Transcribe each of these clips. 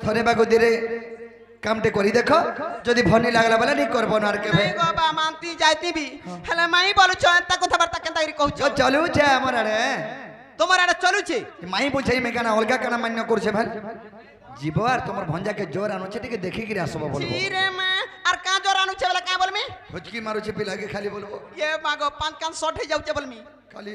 थरे बागु दिरे कामटे करी देखो जदि भनी लागला वाला नहीं करबो न आर के नहीं गो बा मानती जाती भी हले माई बोलु छ एता कथा बार्ता केनता करी कहू जो चलू छे हमर आड़े তোমার আড়ে চলু ছে माई बुझाई में काना अलगा काना मान्य करछे भाई जीवो आर तोमर भंजा के जोर आनो छे टिके देखि गिरा सब बोलबो ছি রে মা আর কা জোর আনু ছে বলে কা বলমি हुचकी मारू छे पिला के खाली बोलबो ये मागो पांच कान शॉट हे जाउ ছে বলমি खाली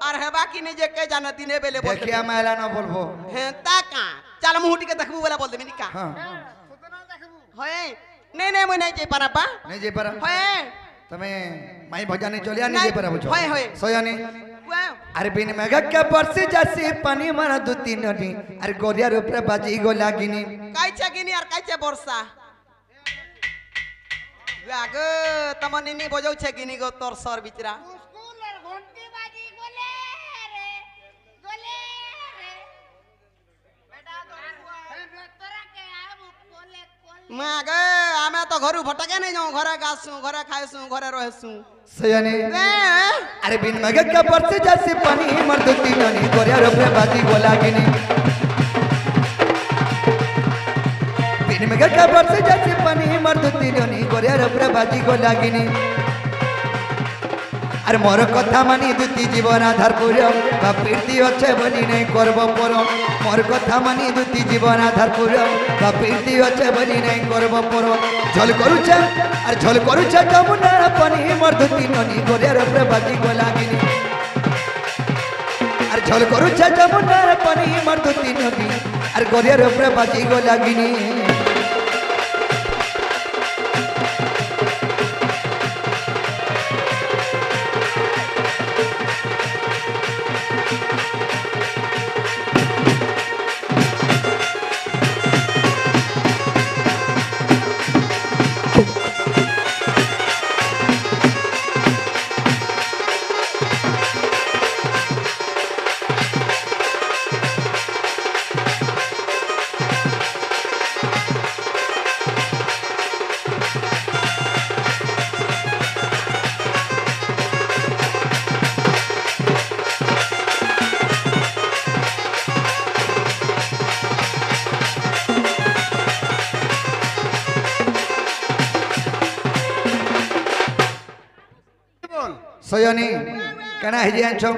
আর হেবা কি নে যে কে জানা দিনে বেলে বল देखिया मेला न बोलबो हे ता का चल मुहुटी के देखबू बोला बोल देबी नी का हां होय नहीं नहीं मैं नहीं जे पारा बा नहीं जे पारा होय तमे माई भजा नहीं चलिया नहीं जे पारा बुझो होय होय सोयानी वाह अरे बिन मेघ के बरसी जासी पानी मारा दु तीन नी अरे गोरियार ऊपर बाजी गो लागिनी कायचे गिनी আর কাইছে বর্ষা গাগ তমনি নি বজাউ ছে গিনি গো তোর সর বিচরা স্কুলের ঘন্টি বাজি গলে রে বেটা তোরা কে আবু কোলে কোলে মা গে আমি তো ঘরু ফটকে নাই যাও ঘরে গাসু ঘরে খাইসু ঘরে রহেসু सयानी अरे बिन मेघ के बरसी जासी पानी मारा दु तीन नी गोरियार ऊपर बाजी गो लागिनी बिन मेघ के बरसी जासी पानी मारा दु तीन नी गोरियार ऊपर बाजी गो लागिनी अरे मोर कथा मानी दुती जीवन आधार पुरो बापीर्ति अच्छे बोली नहीं करब पर मोर कथा मानी दुती जीवन आधार पुरो बापीर्ति अच्छे बोली नहीं करब पर झल करूछे अरे झल करूछे जमुना पानी मोर दुती ननी गोरियार ऊपर बाजी गो लागिनी अरे झल करूछे जमुना पानी मोर दुती ननी अरे गोरियार ऊपर बाजी गो लागिनी सयानी केना हे जे आछो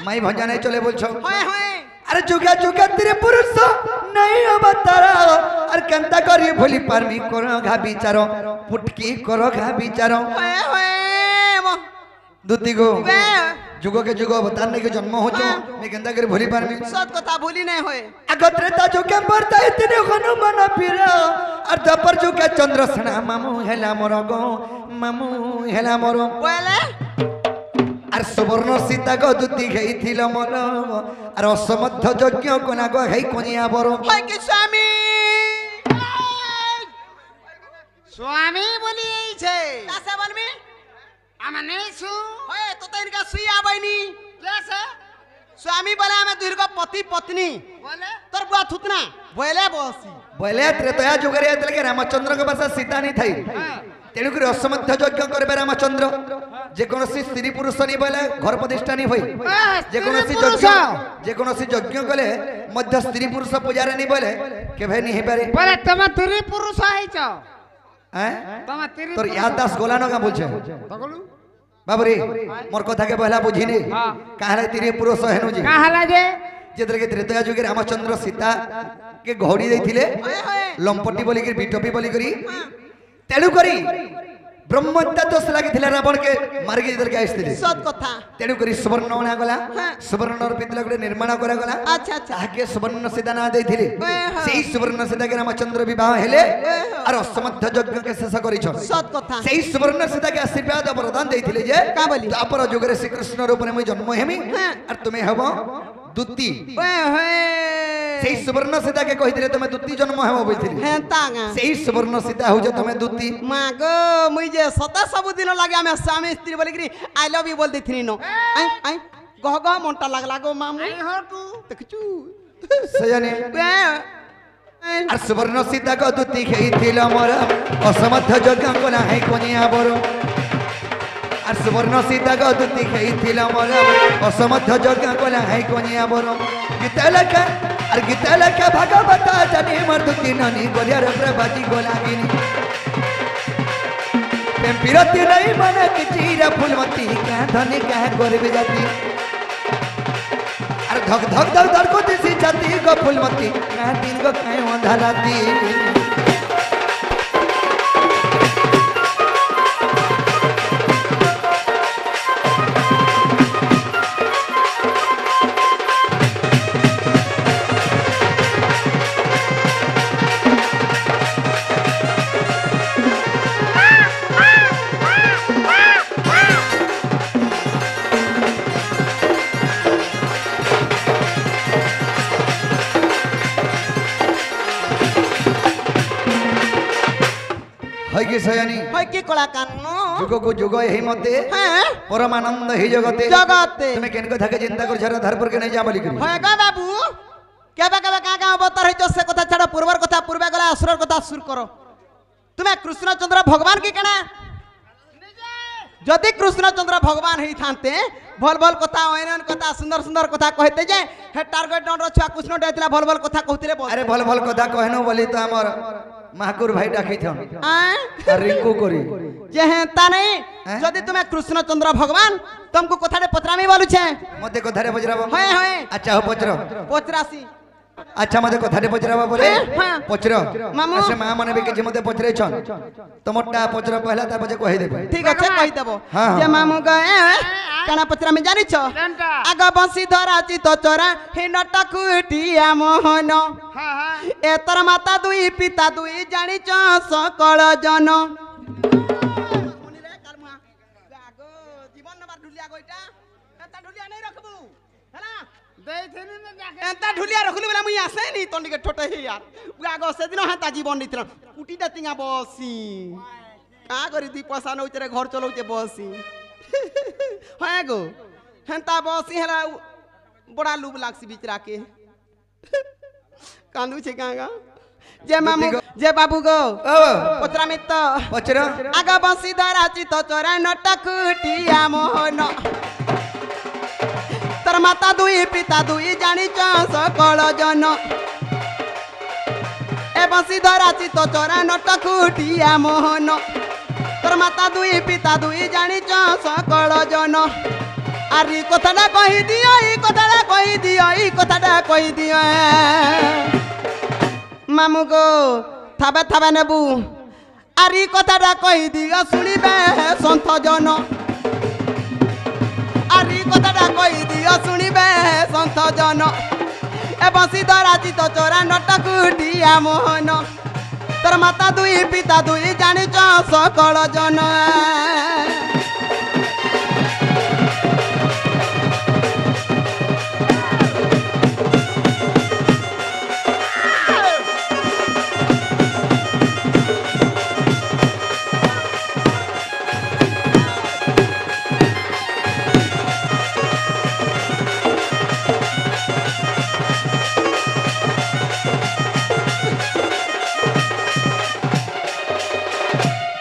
माई भंजा नहीं चले बोलछो होय होय अरे जुगा जुगा तेरे पुरुष नहीं अवतारा अरे कंता करी भूली पारमी करो घा विचारो पुटकी करो घा विचारो होय होय मो दुती गो वे जुगो के जुगो अवतार ने के जन्म हो जो मैं कंता करी भूली पारमी सत कथा भूली नहीं होय अगत्रेता जुगे मरता इतने हनुमान पीरा और दपर जुगे चंद्रसेना मामू हेला मोर गो मामू हेला मोर बोले আর সুবর্ণ সীতা গো দুতি খেইছিল মন আর অসমর্থ যজ্ঞ কোনা গো হেই কোনিয়া বড় होय कि स्वामी স্বামী বলি এইছে কাছে বলমি আমনে সু होय तो इनका सुई आबैनी কেসে स्वामी बोले हमें दुई को पति पत्नी বলে तोर बुआ थुतना बोले बसी बोले त्रेतया जुगरे एतले के रामचंद्र के पास सीता नहीं थई तेणुक असमर्थ यज्ञ करबे रामचंद्र जेकोसी स्त्री पुरुष नहीं बोले घर प्रतिष्ठा नहीं होई जेकोसी यज्ञ कले मध्य स्त्री पुरुष पूजा नहीं बोले केभे नहीं हे पारे বলে তুমি তিরি পুরুষ হইছ हैं তুমি তিরি तोर याद दास गोलानो का बोलछे তগলু बाबरी मोर कथा के पहला बुझिनी काहे तिरे पुरुष हेनु जी কা হলা যে जेतरे के त्रेतया जुगे रामचंद्र सीता के घोड़ी देथिले लंपटी बोली के बिटोपी बोली करी तेणु करी ब्रह्मत्या दोष लगी रावण के मार्ग के आसते सत कथा तेणु करी सुवर्ण अणा गला सुवर्ण पितला गोटे निर्माण करा गला अच्छा अच्छा ताके सुवर्ण सीता ना देथिले सेही सुवर्ण सीता के रामचंद्र विवाह हेले और असमर्थ यज्ञ के शेष करिछ सत कथा सेही सुवर्ण सीता के आशीर्वाद और वरदान देथिले जे का बोली तापर जुगरे श्री कृष्ण रूप में मैं जन्म हेमी और तुम्हें हबो दुती होय होय सेही सुवर्ण सीता के कहिथिले तुमे दुती जन्म हेबो बोलथिले हे तांगा सेही सुवर्ण सीता हो जे तुमे दुती मां गो मुई जे सता सब दिन लागे हमें स्वामी स्त्री बोली करी आई लव यू बोल देथिनी नो आई आई गह गह मोंटा लागला गो मामू আই হটু देखचू सयानी वे আর সুবর্ণ সীতা को दुती खेइथिल मोर असमर्थ यज्ञ कोना है कोनिया बरो আর সুবর্ণ সীতা को दुती खेइथिल मोर असमर्थ यज्ञ कोना है कोनिया बरो गीतलक আর গীতা লেখা ভাগবত জানি মোর দুতি ননি গলিয়ার উপরে বাজি গোলাগিনী প্রেম বিরতি নাই মনে কিছু রে ফুলমতি কা ধনী কা গরিব জাতি আর ধক ধক ধক ধক করতেছি জাতি গো ফুলমতি কা দিন গো কায় অন্ধা রাতি হয় কি সয়ানি হয় কি কলা কান্ন যুগকু যুগ এই মতে হ্যাঁ পরমানন্দ হি জগতে জগতে তুমি কেন কথাকে চিন্তা করছ ধারপুর কে নাই যা বলি করি হয় গো বাবু কেবে কেবে কা কা অবতার হইছ সে কথা ছাড়া পূর্বর কথা পূর্বে গলা আসুরর কথা আসুর করো তুমি কৃষ্ণচন্দ্র ভগবান কি কেনা যদি কৃষ্ণচন্দ্র ভগবান হই থানতে ভল ভল কথা অয়ন কথা সুন্দর সুন্দর কথা কইতে যে হে টার্গেট ডন ছুয়া কৃষ্ণ ডাইতলা ভল ভল কথা কইতিলে বল আরে ভল ভল কথা কহেনো বলি তো আমার মাহকুর ভাই ডাকি থন আঁ? আর রিঙ্কু করি যে হ্যাঁ তা নেই হ্যাঁ? যদি তুমি কৃষ্ণচন্দ্র ভগবান তোমাকে কথাটা পত্রামি বলুছে মতে কথারে পচরাবো হয় হয় আচ্ছা হো পচর পচরাসি আচ্ছা মতে কথারে পচরাবো বলে হ্যাঁ। পচর মামু। আচ্ছা মা মনে বেকে যে মতে পচরাইছন তোমারটা পচর পহলা তারপর যে কই দেবে ঠিক আছে কই দেব হ্যাঁ, যে হ্যাঁ। মামু গয়ে কানা পত্রামি জানিছ কেনটা? আগ বংশী ধরা চিত চরা হে নটা কুটিয়া মোহন হ্যাঁ হ্যাঁ এতর মাতা দুই পিতা দুই জানিছ সকল জন জীবন নবার ঢুলিয়া গইটা এটা ঢুলিয়া নাই রাখবু হেলা ଦେଇଥିନି ନା ଯାକେ এন্তা ঢুলিয়া রাখলু বলে মুই আসে নি তন্ডিকে ঠোটে হে यार আগ সেদিন হেতা জীবন নিতল কুটিটা তিঙা বসি কা করি দুই পয়সা নউচরে ঘর চলউছে বসি হ্যাঁ গো হেন্তা বসি হেলা বড়া লুব লাগছি বিচরাকে কান্দুছে কাঙ্গা যে মামু যে বাবু গো ও পত্রা মিত্র পচর আগ বংশী ধরা চিত চরা নটা কুটিয়া মোহন তোর মাতা দুই পিতা দুই জানিছ সকল জন এ বংশী ধরা চিত চরা নটা কুটিয়া মোহন তোর মাতা দুই পিতা দুই জানিছ সকল জন আর এই কথাটা কই দিও এই কথাটা কই দিও এই কথাটা কই দিও মামু গো থাবে থাবে নেবু আর এই কথাটা কই দিও শুনিবে সন্থ জন আর এই কথাটা কই দিও শুনিবে সন্থ জন এ বংশী ধরা চিত চরা নটা কুটিয়া মোহন তোর মাতা দুই পিতা দুই জানিছ সকল জন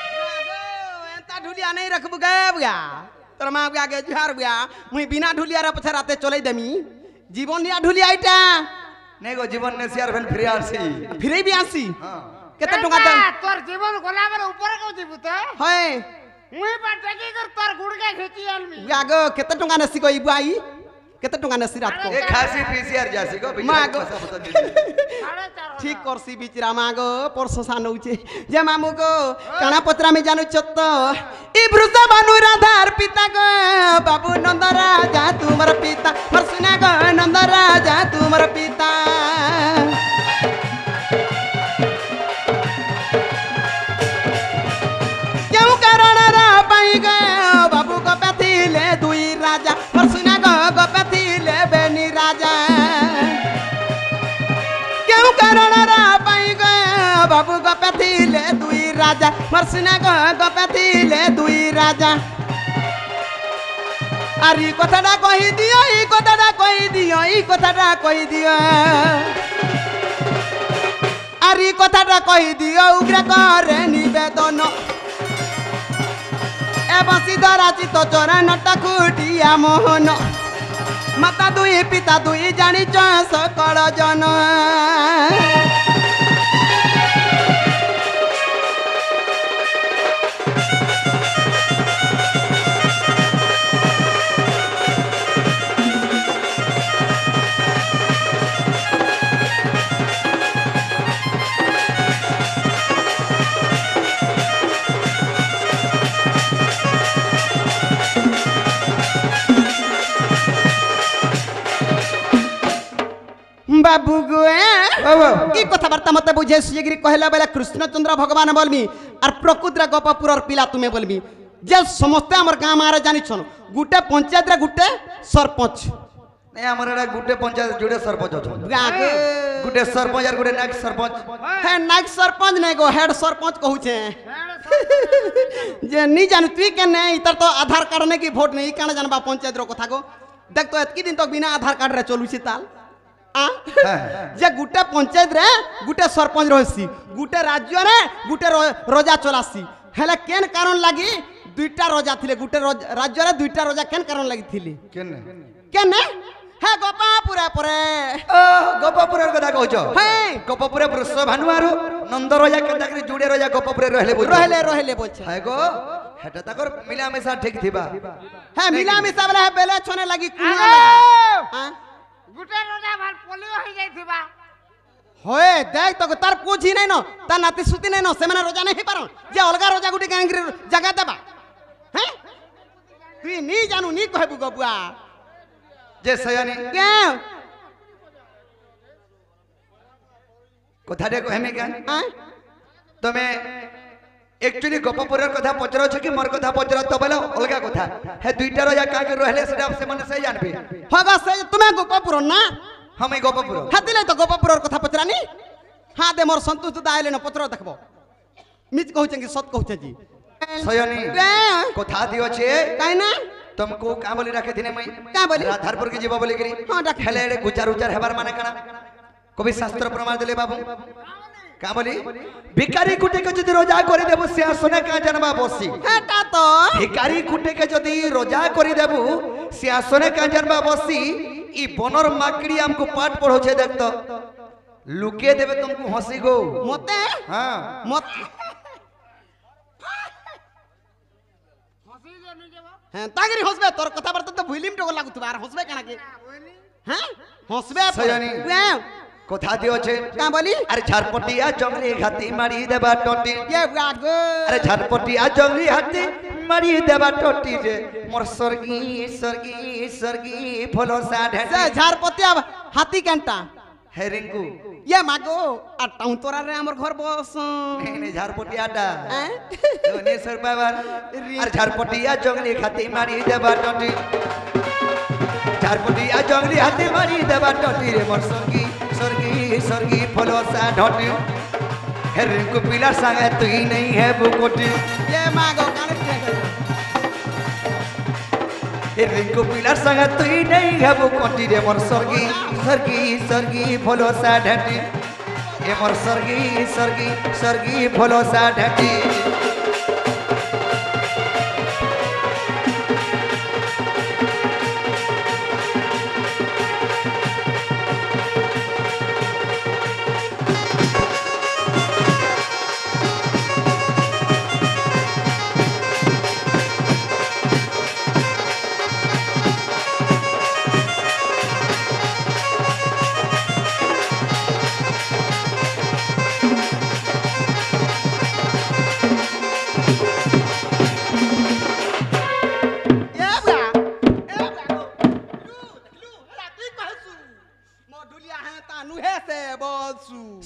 एंता ढुलिया नहीं रखबू गे बुआ तोर माँ बुआ गे जुहार बुआ मुई बिना ढुलिया रे पछे राते चले देमी जीवन निया ढुलिया आइटा নেই গো জীবন নে শেয়ার ফেন ফিরে আসি फिरे भी आसी হ্যাঁ केते टंगा दे তোর জীবন গলা বলে উপরে কেউ দিব তো होय মুই বাটে কি কর তোর গুড়কে খেচি আনবি बुआ गो केते टंगा नसी गई बुआई केते टंगा नसी रात को এ খাসি পিসিআর যাসি গো মা বিচরা গো। পয়সা পত্র দি সাড়ে চার ठीक करसी बिचरा मागो परसो सानौचे जे मामू गो काना पत्रा में जानू चत्त ई भृषा भानु राधार पिता गो बाबू नंद राजा तुमर पिता मर सुना गो नंद राजा तुमर पिता क्यों कारण रा पाई गए बाबू को पथिले दुई राजा मर सुना गो पथिले बेनी राजा क्यों कारण रा पाई गए बाबू गपे थिले दुई राजा मरसिना गपे थिले दुई राजा आरी कथाटा कहि दियो ई कथाटा कहि दियो ई कथाटा कहि दियो आरी कथाटा कहि दियो उग्र करे निवेदन ए बंशीधरा चित चोरा नटा कुटिया मोहन মাতা দুই পিতা দুই জানিছ সকল জন बाबू गोए की कथबार्ता मत बुझे सुयगिरी कहला बेला कृष्णचंद्र भगवान बोलमी और प्रकृतिर गोपपुर पिला तुम्हें बोलमी जे समस्ते हमर गाँ मारे जानिछन गुटे पंचायत रे गुटे सरपंच नहीं हमर एडा गुटे पंचायत जुड़े सरपंच अछन गाके गुटे सरपंच और गुटे नायक सरपंच है नायक सरपंच नहीं गो हेड सरपंच कहू छे जे नी जान तुई के नहीं इतर तो आधार कार्ड ने की वोट नहीं काना जानबा पंचायत रो कथा को देख तो एतकी दिन तक बिना आधार कार्ड रे चलू छी ताल जे गुटे पंचायत रे गुटे सरपंच रहसी गुटे राज्य रे गुटे रोजा चलासी हेले केन कारण लागी दुईटा रोजा थिले गुटे राज्य रे दुईटा रोजा केन कारण लागी थिले केने केने हे गोपापुरा परे गोपापुर कथा कहछ हे गोपापुर वृष भानुआरो नंद राजा केनता करी जुड़े राजा गोपापुर रहले बोल रहले बोलछे है गो हेटा तकर मिला मिसा ठीक थिबा है मिला मिसा वाला बेले छने लागी कुना हां गुटे रोजा भाल पोलियो हो जाइथिबा होए देख तो तार पूछी नहीं न तार नाती सुती नहीं न सेमना रोजा नहीं पारन जे अलगा रोजा गुटी गांगरी जगह देबा हैं तू नी जानू नी कहबु गबुआ जे सयानी के कथाटे कहमे क्या हां तमे एक्चुअली गोपापुर कथा पचर छ कि मोर कथा पचर तो बोला अलगा कथा हे दुईटा राजा का के रहले सेटा से मन से जानबे होगा से तुम्हें गोपापुर ना हम गोपापुर हातिले तो गोपापुर कथा पचरानी हां दे मोर संतोष तो आइले न पत्र देखबो मिच कहू कि सत कहू जी सयानी कथा दियो छे काई ना तुमको का बोली रखे थिने मई का बोली राधारपुर के जीवा बोली करी हां रखे हेले एडे गुचार उचार हेबार माने कना कवि शास्त्र प्रमाण देले बाबू का बोली भिकारी कुटे के जदी रोजा करि देबो सिंहासने का जनबा बसी हेटा तो भिकारी कुटे के जदी रोजा करि देबो सिंहासने का जनबा बसी ई बनर माकड़ी हमको पाठ पढ़ो छे देख तो लुके देबे तुमको हंसी गो मते हां मत हसी जे नी जेबा हैं तागरी हसबे तोर कथा बार्ता तो भुलिम टो लागु तुबार हसबे काना के हैं हसबे सयानी कथा दियो छे का बोली अरे झरपटिया जंगली हाथी मारी देबा टोटी ये गागो अरे झरपटिया जंगली हाथी मारी देबा टोटी रे मोर स्वर्गी स्वर्गी स्वर्गी फलो साढे से झारपतिया हाथी कांटा हे रिंकू ये मागो आ टाउन तोरा रे हमर घर बस ने झरपटियाटा हैं ने सर बाबर अरे झरपटिया जंगली हाथी मारी देबा टोटी झरपटिया जंगली हाथी मारी देबा टोटी रे मोर स्वर्गी स्वर्गी स्वर्गी फलो साढे हे रिंकू पिला संगे तू ही नहीं है बुकोटी ये मागो काने हे रिंकू पिला संगे तू ही नहीं है बुकोटी रे मोर स्वर्गी स्वर्गी स्वर्गी फलो साढे ए मोर स्वर्गी स्वर्गी स्वर्गी फलो साढे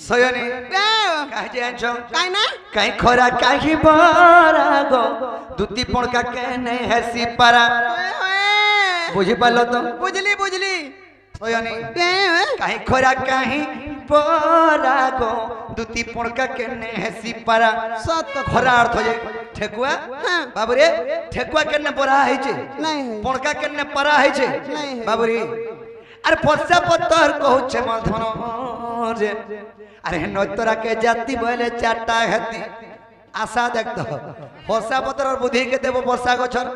सयनी काहे जेन छ काई ना काहे खरा काहे बरा गो दुती पणका के नहीं है सिपारा बुझी पालो तो बुझली बुझली सयनी काहे खरा काहे बरा गो दुती पणका के नहीं है सिपारा सत कथा खरा अर्थ जे ठेकुआ हां बाबू रे ठेकुआ केने बरा है छे नहीं है पणका केने परा है छे नहीं है। बाबू रे अरे फसा पत्थर कहू छे माधन रे अरे नतरा के जाति बोले चाटा हेती आशा देख तो फसा पत्थर और बुद्धि के देबो बसा गछर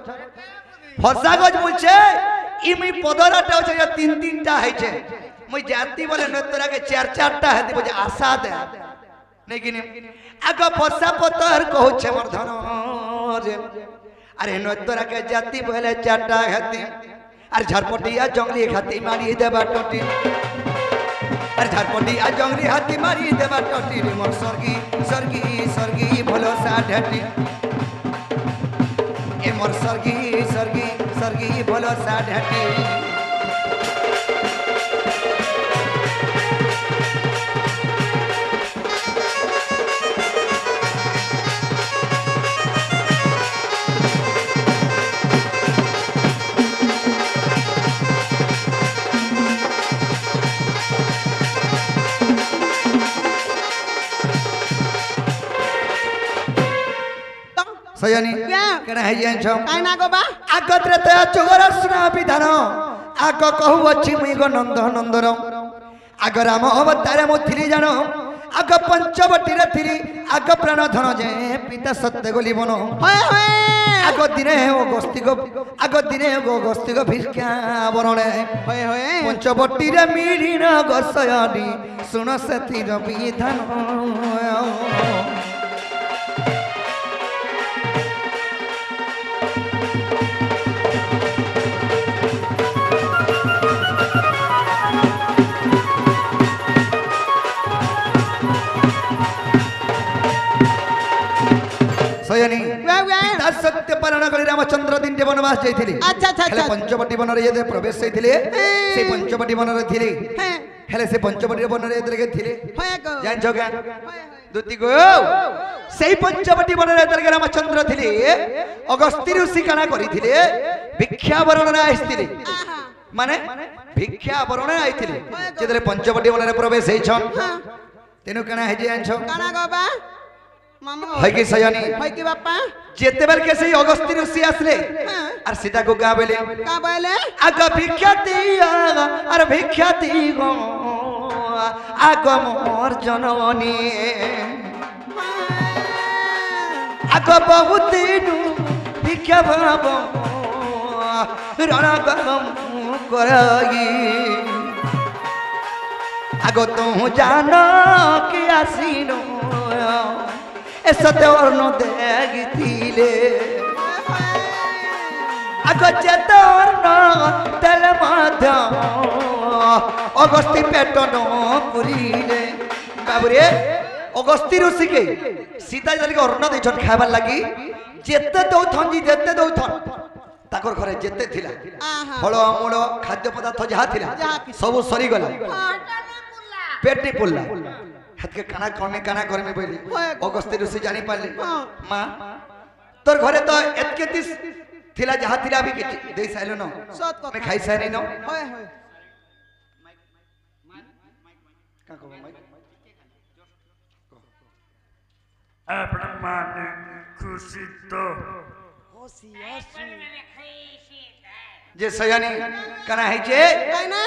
फसा गछ बुझे ইমি পদরাটা হচ্ছে যে তিন তিনটা হয়েছে মুই জাতি বলে নতরাকে চার চারটা হেতি বুঝে আশা দে নাকি আগ পশা পতর কହୁছে মোর ধন রে আরে নতরাকে জাতি বলে চারটা হেতি আর ঝাড়পটিয়া জঙ্গলি হাতি মারি দেবা টটি আর ঝাড়পটিয়া জঙ্গলি হাতি মারি দেবা টটি রে মোর স্বর্গী স্বর্গী স্বর্গী ভলো সাঢেটি এ মোর স্বর্গী স্বর্গী স্বর্গী ভলো সাঢেটি सयानी केना है जे छम काई ना गो बा आगत्रे त चोगर सुना विधान आग कहू अछि मुई गो नंद नंदर आग राम अवतार मो थिली जानो आग पंचवटी रे थिली आग प्राण धन जे पिता सत्य गली बनो होय होय आग दिने ओ गस्ती गो भिक्षा बरणे होय होय पंचवटी रे मिलिन गसयानी सुन सतीर विधान सयानी पिता सत्य पालन करी रामचंद्र दिन के वनवास जाइथिले अच्छा अच्छा हेले अच्छा पंचवटी वन रे जे प्रवेश होइथिले से पंचवटी वन रे थिले हैं हेले से पंचवटी वन रे जे थिले होय गो जान जोगा होय होय दुती गो सेई पंचवटी वन रे जे रामचंद्र थिले अगस्ती ऋषि काना करिथिले भिक्षा वरण रे आइथिले आहा माने भिक्षा वरण रे आइथिले जेतले पंचवटी वन रे प्रवेश हेछन हां तेनु काना हे जे आछो काना गो बा मामा है कि सयानी होय कि बापा जेते बेर के सही अगस्ती ऋषि आसले हां और सीता को गा बेले का बोले आग भिक्षाती और भिक्षाती गो आग मोर जननी आग बहुत नु भिक्षा भाव रणगम करगी आग तू जान कि आसीनो ए सत्य देखिले आग चेतन तेल मध्य अगस्ती पेट न पुरीले बाबुरे अगस्ती ऋषि के सीता जल के अन्न दैछन खाबार लागि जेते दौथन जी जेते दौथन ताकर घरे जेते थिला आहा फल मूल खाद्य पदार्थ जहा थिला जहा कि- सब सरी गला मुल्ला पेट नहीं पुल्ला हाथ के खाना करने बोली होय। अगस्ती ऋषि जानी पारले हाँ। मां तोर घरे तो एतके दिस थिला जहा थिला भी के दे साइलो न सत मैं कथा खाई साइनी न होय होय का कहबो माइक अपने खुशी तो जे सयानी कना है जे काई ना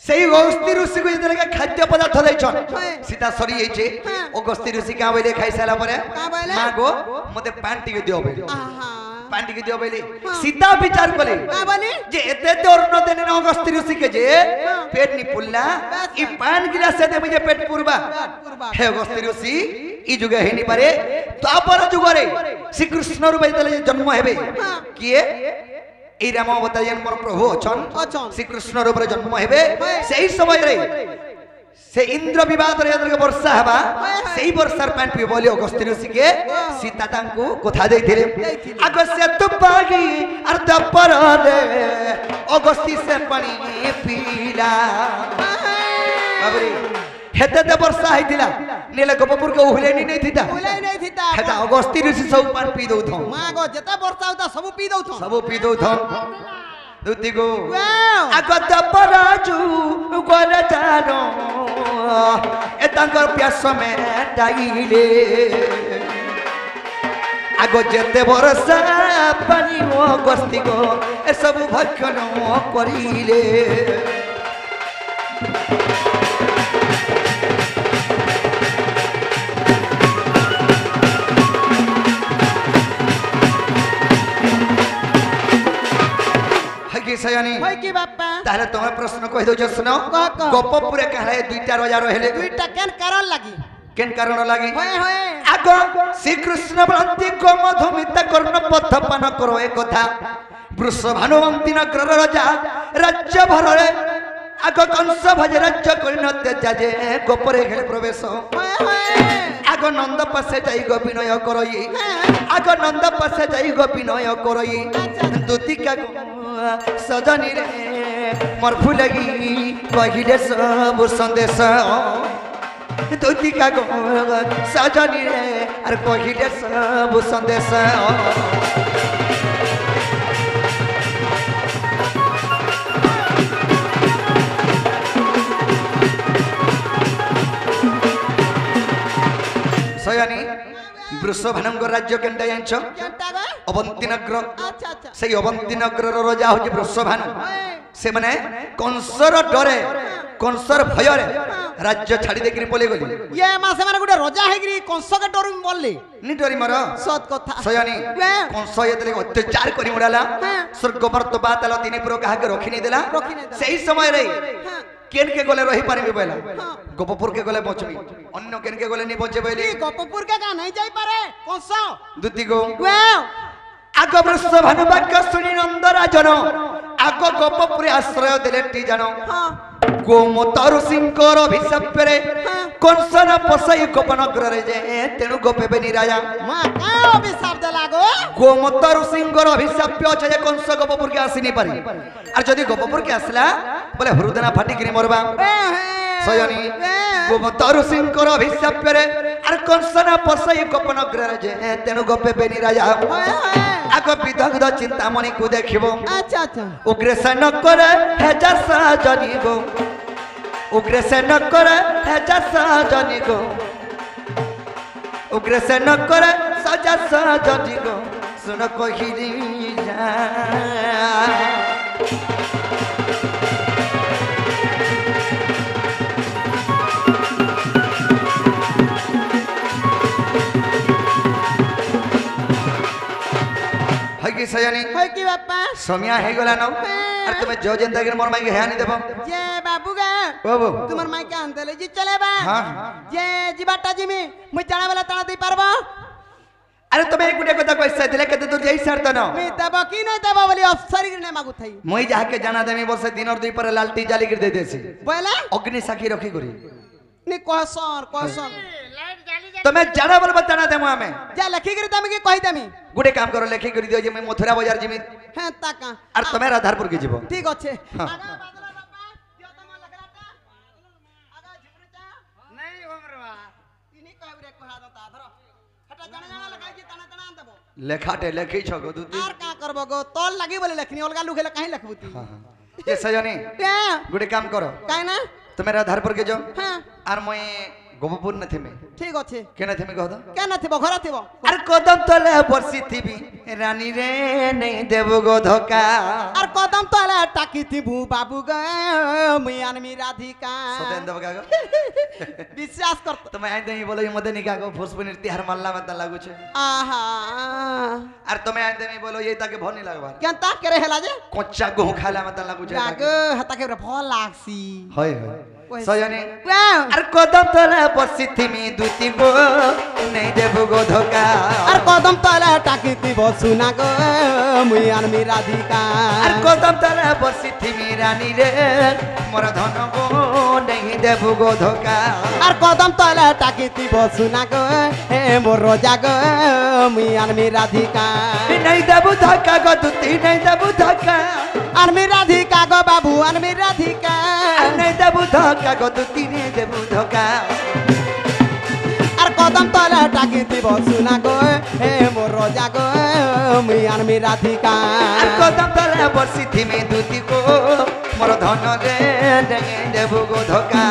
सही अगस्ती ऋषि को जेतले खाद्य पदार्थ दैछन होय। सीता सरी हेचे हाँ। अगस्ती ऋषि का बोले खाई साला परे का बोले? मां गो मते पान टिके दियो बोले आहा पान टिके दियो बोले हाँ। सीता विचार कले का बोले जे एते दौर न देने न अगस्ती ऋषि के जे हाँ। पेट नि पुल्ला बस। ई पान गिलास से दे मुझे पेट पुरबा पेट पुरबा। हे अगस्ती ऋषि ई जुगे हे नि पारे तापर जुगरे श्री कृष्ण रूप जेतले जन्म हेबे हाँ। किए এই রাম অবতার মোর প্রভু অছন অছন। শ্রীকৃষ্ণ রূপে জন্ম হেবে হয়। সেই সময় রে से इंद्र विवाद रे एदर के वर्षा हबा হয়, হয়। सेही वर्षार पानी पी बोली अगस्ती ऋषि के सीता तांको कथा देथिले ଦେଇଥିଲେ। अगस्त्य तुपागी और दपर रे अगस्ती से पानी पीला बाबरे हेते ते वर्षा हैतिला नील गोपपुर के उहलेनी नहीं थिता बोले नहीं थीता हेता अगस्ती ऋषि सब पानी पी दउ थो मां गो जता वर्षा होता सब पी दउ थो सब पी दउ थो दुती गो वाओ আগত পরাজু গরে জানো এ তাঙ্কর প্যাস মেটাইলে আগ যেতে বরসা পানি ও গস্তি গো এসবু ভক্ষণ করিলে सयानी হয় কি বাপ্পা তাহলে তোমার প্রশ্ন কই দউছ শুনো কহ, কহ। গোপপুরে কালে দুইটা রাজা রহিলে দুইটা কেন কারণ লাগি কেন কারণ লাগি হয় হয় আগ শ্রীকৃষ্ণ বলন্তি গোমধুমিতা কর্ণ পথ পান করো এ কথা বৃষভানুমন্তি নগর রাজা রাজ্য ভরে আগ কংস ভজ রাজ্য করিনতে যাজে গোপরে হেলে প্রবেশ হয় হয় আগ নন্দ পাশে যাই গো বিনয় করই আগ নন্দ পাশে যাই গো বিনয় করই দুতিকা সজনী রে মোর ফুলগি কহিলে সব সন্দেশ দুতিকা গো সজনী রে আর কহিলে সব সন্দেশ সয়ানি বৃষভানঙ্গ রাজ্য কেনটা জানছ কেনটা গো অবন্তী নগর আচ্ছা আচ্ছা সেই অবন্তী নগরর রাজা হচ্ছে বৃষভানু হয় সে মানে কংসর ডরে কংসর ভୟରେ রাজ্য ছাড়ি দেখিরি পলে গলি ইয়ে মা সেমানে গুটে রজা হেগরি কংসকে ডরুম বললি নি ডরি মর সত কথা সয়ানি হ্যাঁ। কংস এতলে অত্যাচার করি উড়ালা হ্যাঁ। স্বর্গ মর্ত পাতাল তিনি পুর কাহাকে রখি নি দেলা রখি নি দেলা। সেই সময় রে হ্যাঁ কেন কে গলে রহি পারিবি বইলা হ্যাঁ। গোপপুর কে গলে বচবি অন্য কেন কে গলে নি বচে বইলি কি গপপুর কে গা নাই যাই পারে কংস দুতি গো ওয়াও আগ বৃষভানু বাক্য শুনি নন্দরাজন আগ গোপপুরে আশ্রয় দেলে টি জানো হ্যাঁ গোমত ঋষিঙ্কর অভিশাপরে কংসন পশাই গোপনগরে যে তেণু গোপেবে নিরাজা মা কা অভিশাপ দেলা গো গোমত ঋষিঙ্কর অভিশাপ আছে যে কংস গোপপুরকে আসিনি পারি আর যদি গোপপুরকে আসলা বলে হৃদনা ফাটিকিরি মরবা সয়নি গোমত ঋষিঙ্কর অভিশাপরে আর কংসন পশাই গোপনগরে যে তেণু গোপেবে নিরাজা আগ বিদগ্ধ চিন্তামণি কু দেখিব আচ্ছা আচ্ছা উগ্রেসেন করে হেজা সাজনি গো উগ্রেসেন করে হেজা সাজনি গো উগ্রেসেন করে সাজা সাজনি গো শুন কহিলি যা হয় কি সয়ানি হয় কি বাপ্পা সমিয়া হয়ে গলা নাও আর তুমি जो जिंदगी मोर माई हेयानी देबो যে বাবু গা ओ बो তোমার মাইকে আনতে জি চলে বা हां যে জিবাটা জিমি মুই জানা বেলা তাড়া দেই পারবা अरे তুমি এই গুটে কথা কইছ দিলে কত দূর যাই সারত না मी দেব কি নাই দেব বলি অফসারি নে মাগু থাই মই যাকে জানা দেমি বসে দিনর দুই পরে লালটি জালি করে দে দেছি বলে অগ্নি সাক্ষী রখি করি নি কহসর কহসর লাইট জ্বালি যায় তুমি জানা বলবা জানা দেমু আমি যা লেখি করে তুমি কি কই দেমি গুটে কাম করো লেখি করে দিও যে মই মথুরা বাজার জিমি হ্যাঁ তাকা আর তুমি রাধারপুর কে যাব ঠিক আছে হ্যাঁ। আগা বাদলা বাপ্পা দিও তোমার লাগলাটা আগা ঝুমরিটা নাই ওমরবা ইনি কইবরে কহা দতা ধরো হটা জানা জানা লাগাই কি তানা তানা আন দেব লেখাটে লেখি ছ গো দুতি আর কা করব গো তোল লাগি বলে লেখনি অলগা লুখেলে কাহি লেখবুতি এ সজনী হ্যাঁ গুটে কাম করো কাই না তুমি রাধারপুর কে যাও হ্যাঁ আর মই গোপপুর না থেমে ঠিক আছে কেন থেমে কহ দাও কেন থিব ঘর থিব আর কদম তলে বসি থিবি রানী রে নেই দেব গো ধোকা আর কদম তলে টাকি থিবু বাবু গ মুই আনমি রাধিকা সতেন দেব গো বিশ্বাস কর তুমি আই দেই বলে মধ্যে নিকা গো ফুসপুনির তিহার মাল্লা মত লাগুছে আহা আর তুমি আই দেই বলো এই তাকে ভনি লাগবার কেন তা করে হেলা যে কচ্চা গো খালা মত লাগুছে গাগ হাতাকে ভাল লাগছি হয় হয় সজনী ওয়াও আর কদম তলে বসি থিমি দুতি গো নেই দেব গো ধোকা আর কদম তলে টাকি থিব সুনা গ মুই আনমি রাধিকা আর কদম তলে বসি থিমি রানী রে মোর ধন গো নেই দেব গো ধোকা আর কদম তলে টাকি থিব সুনা গ হে মোর রোজা গ মুই আনমি রাধিকা नहीं देबू धक्का गो दुती नहीं देबू धक्का আনমি রাধিকা গো বাবু আনমি রাধিকা नहीं देबू धक्का गो दुती नहीं देबू धक्का আর কদম তলে টাকি থিব সুনা গ হে মোর রোজা গ মুই আনমি রাধিকা আর কদম তলে বসি থিমি দুতি গো মোর ধন রে नहीं देबू गो धक्का